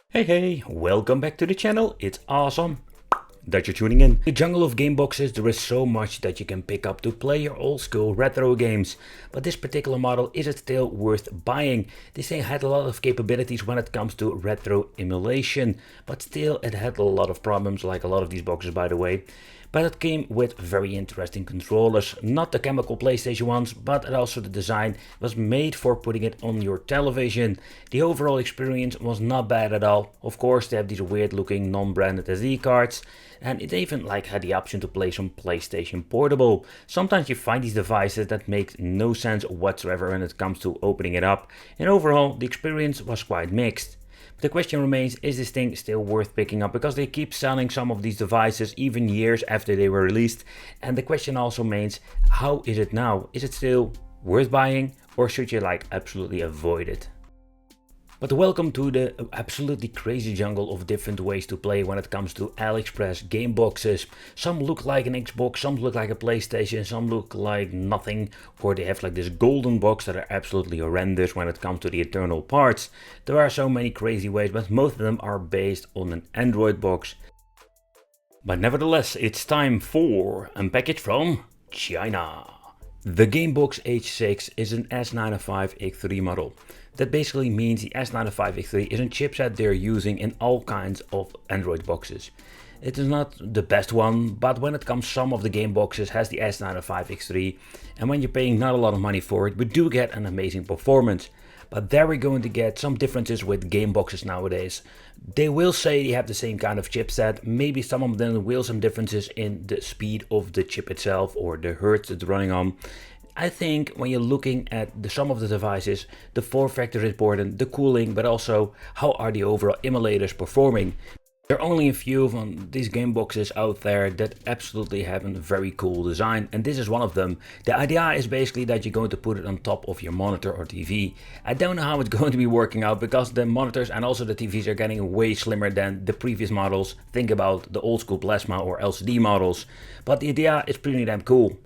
Hey, welcome back to the channel. It's awesome that you're tuning in. In the jungle of game boxes, there is so much that you can pick up to play your old school retro games. But this particular model, is it still worth buying? This thing had a lot of capabilities when it comes to retro emulation, but still it had a lot of problems, like a lot of these boxes by the way. But it came with very interesting controllers, not the chemical PlayStation ones, but also the design was made for putting it on your television. The overall experience was not bad at all. Of course, they have these weird looking non-branded SD cards, and it even had the option to play some PlayStation Portable. Sometimes you find these devices that make no sense whatsoever when it comes to opening it up, and overall the experience was quite mixed. The question remains, is this thing still worth picking up? Because they keep selling some of these devices even years after they were released. And the question also remains, how is it now? Is it still worth buying, or should you absolutely avoid it? But welcome to the absolutely crazy jungle of different ways to play when it comes to AliExpress game boxes. Some look like an Xbox, some look like a PlayStation, some look like nothing, or they have this golden box that are absolutely horrendous when it comes to the internal parts. There are so many crazy ways, but most of them are based on an Android box. But nevertheless, it's time for a package from China. The Gamebox H6 is an S905X3 model. That basically means the S905X3 is a chipset they're using in all kinds of Android boxes. It is not the best one, but when it comes, some of the game boxes has the S905X3, and when you're paying not a lot of money for it, we do get an amazing performance. But there we're going to get some differences with game boxes nowadays. They will say they have the same kind of chipset, maybe some of them will some differences in the speed of the chip itself or the hertz it's running on. I think when you're looking at some of the devices, the form factor is important, the cooling, but also how are the overall emulators performing. There are only a few of these game boxes out there that absolutely have a very cool design, and this is one of them. The idea is basically that you're going to put it on top of your monitor or TV. I don't know how it's going to be working out because the monitors and also the TVs are getting way slimmer than the previous models. Think about the old school plasma or LCD models, but the idea is pretty damn cool.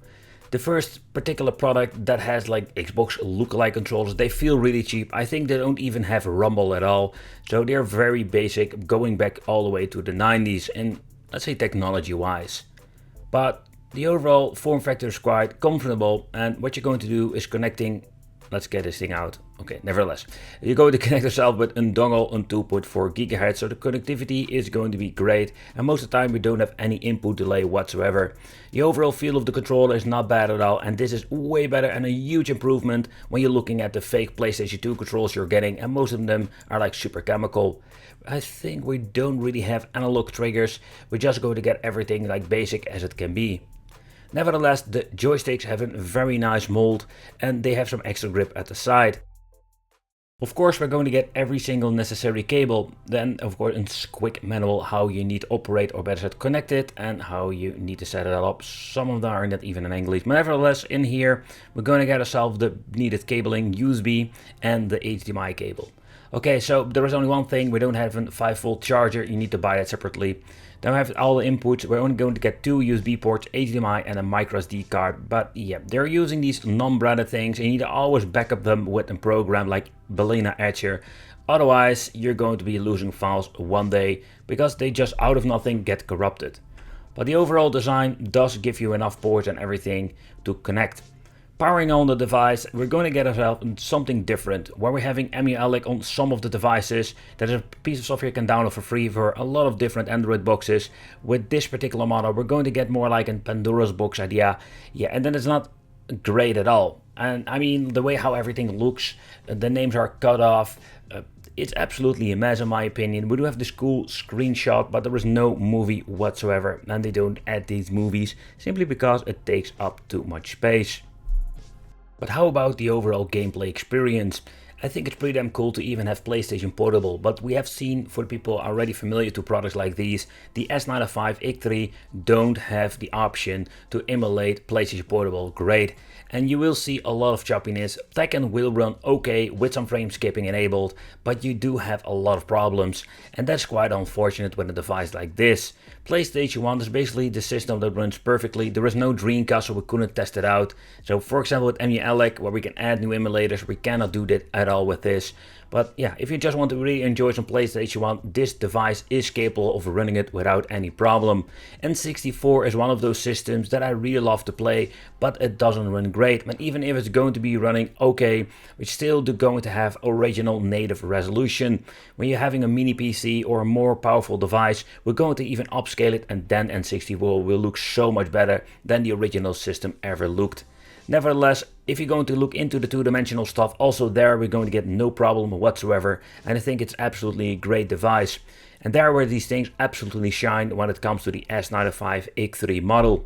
The first particular product that has Xbox lookalike controllers, they feel really cheap. I think they don't even have rumble at all. So they're very basic, going back all the way to the 90s and let's say technology wise. But the overall form factor is quite comfortable, and what you're going to do is connecting. Let's get this thing out. Okay, nevertheless, you're going to connect yourself with a dongle on 2.4 GHz, so the connectivity is going to be great, and most of the time we don't have any input delay whatsoever. The overall feel of the controller is not bad at all, and this is way better and a huge improvement when you're looking at the fake PlayStation 2 controls you're getting, and most of them are super chemical. I think we don't really have analog triggers, we're just going to get everything basic as it can be. Nevertheless, the joysticks have a very nice mold and they have some extra grip at the side. Of course, we're going to get every single necessary cable, then of course a quick manual how you need to operate, or better said connect it, and how you need to set it up. Some of them are not even in English, but nevertheless in here we're going to get ourselves the needed cabling, USB and the HDMI cable. Okay, so there is only one thing, we don't have a 5-volt charger, you need to buy that separately. Then we have all the inputs, we're only going to get 2 USB ports, HDMI and a microSD card. But yeah, they're using these non-branded things, and you need to always back up them with a program like Balena Etcher. Otherwise, you're going to be losing files one day, because they just out of nothing get corrupted. But the overall design does give you enough ports and everything to connect. Powering on the device, we're going to get ourselves something different, where we're having Emulate on some of the devices. That is a piece of software you can download for free for a lot of different Android boxes. With this particular model, we're going to get more like a Pandora's box idea. Yeah, and then it's not great at all. And I mean, the way how everything looks, the names are cut off. It's absolutely a mess in my opinion. We do have this cool screenshot, but there is no movie whatsoever. And they don't add these movies simply because it takes up too much space. But how about the overall gameplay experience? I think it's pretty damn cool to even have PlayStation Portable, but we have seen, for people already familiar to products like these, the S95 XT3 don't have the option to emulate PlayStation Portable. Great. And you will see a lot of choppiness. Tekken will run okay with some frame skipping enabled, but you do have a lot of problems, and that's quite unfortunate with a device like this. PlayStation 1 is basically the system that runs perfectly. There is no Dreamcast, so we couldn't test it out. So for example with emulators, where we can add new emulators, we cannot do that at all with this. But yeah, if you just want to really enjoy some PlayStation 1, this device is capable of running it without any problem. N64 is one of those systems that I really love to play, but it doesn't run great. And even if it's going to be running okay, we're still going to have original native resolution. When you're having a mini PC or a more powerful device, we're going to even upscale it, and then N64 will look so much better than the original system ever looked. Nevertheless, if you're going to look into the two-dimensional stuff, also there we're going to get no problem whatsoever, and I think it's absolutely a great device. And there where these things absolutely shine when it comes to the S95 XT3 model.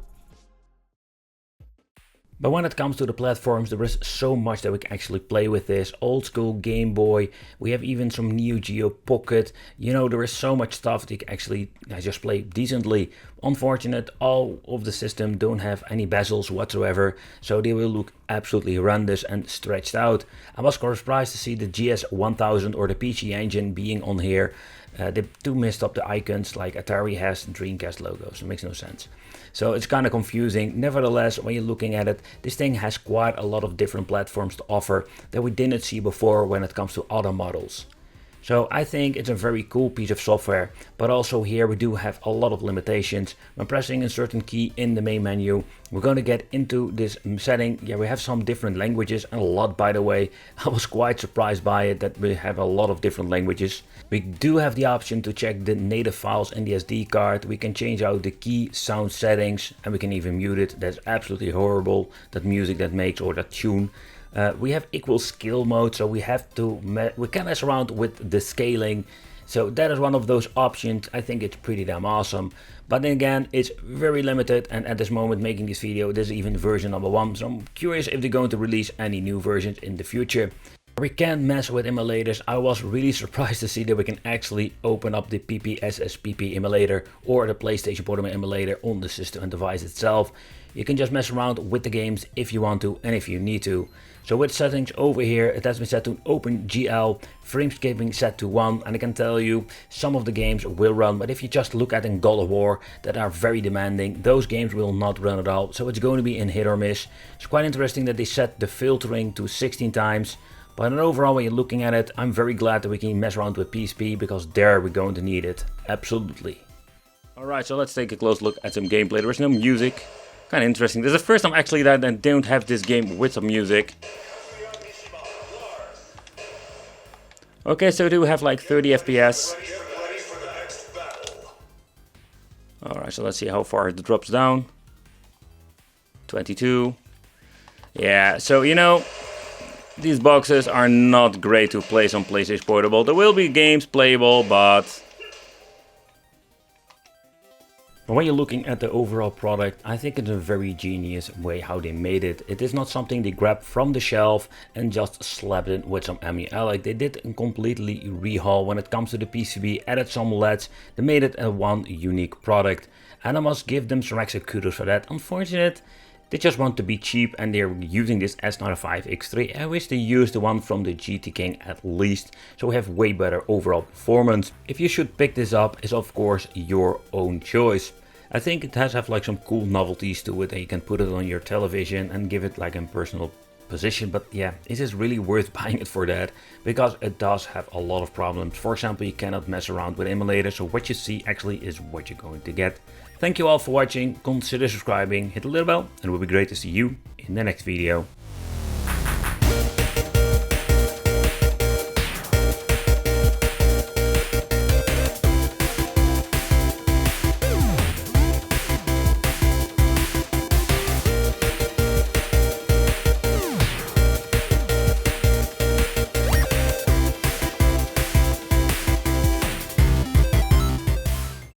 But when it comes to the platforms, there is so much that we can actually play with this. Old school Game Boy, we have even some Neo Geo Pocket. You know, there is so much stuff that you can actually just play decently. Unfortunate, all of the system don't have any bezels whatsoever, so they will look absolutely horrendous and stretched out. I was quite surprised to see the GS1000 or the PC Engine being on here. They do messed up the icons like Atari has Dreamcast logos. It makes no sense. So it's kind of confusing. Nevertheless, when you're looking at it, this thing has quite a lot of different platforms to offer that we didn't see before when it comes to other models. So I think it's a very cool piece of software, but also here we do have a lot of limitations. When pressing a certain key in the main menu, we're going to get into this setting. Yeah, we have some different languages, and a lot, by the way. I was quite surprised by it that we have a lot of different languages. We do have the option to check the native files in the SD card. We can change out the key sound settings, and we can even mute it. That's absolutely horrible, that music that makes, or that tune. We have equal scale mode, so we can mess around with the scaling. So that is one of those options. I think it's pretty damn awesome. But then again, it's very limited, and at this moment making this video, this is even version number 1. So I'm curious if they're going to release any new versions in the future. We can mess with emulators. I was really surprised to see that we can actually open up the PPSSPP emulator or the PlayStation Portable emulator on the system and device itself. You can just mess around with the games if you want to and if you need to. So with settings over here, it has been set to OpenGL, frame skipping set to 1, and I can tell you some of the games will run, but if you just look at in God of War that are very demanding, those games will not run at all, so it's going to be in hit or miss. It's quite interesting that they set the filtering to 16 times, but overall when you're looking at it, I'm very glad that we can mess around with PSP, because there we're going to need it, absolutely. Alright, so let's take a close look at some gameplay. There is no music. Kind of interesting. This is the first time actually that I don't have this game with some music. Okay, so we do have like 30 FPS. Alright, so let's see how far it drops down. 22. Yeah, so you know, these boxes are not great to play on PlayStation Portable. There will be games playable, but when you're looking at the overall product, I think it's a very genius way how they made it. It is not something they grabbed from the shelf and just slapped it with some emulators. They did a completely rehaul when it comes to the PCB, added some LEDs, they made it a one unique product. And I must give them some extra kudos for that. Unfortunate, they just want to be cheap and they're using this S95 XT3. I wish they used the one from the GT King at least, so we have way better overall performance. If you should pick this up is of course your own choice. I think it does have like some cool novelties to it, and you can put it on your television and give it like a personal position, but yeah, is it really worth buying it for that? Because it does have a lot of problems. For example, you cannot mess around with emulators, so what you see actually is what you're going to get. Thank you all for watching, consider subscribing, hit the little bell, and it would be great to see you in the next video.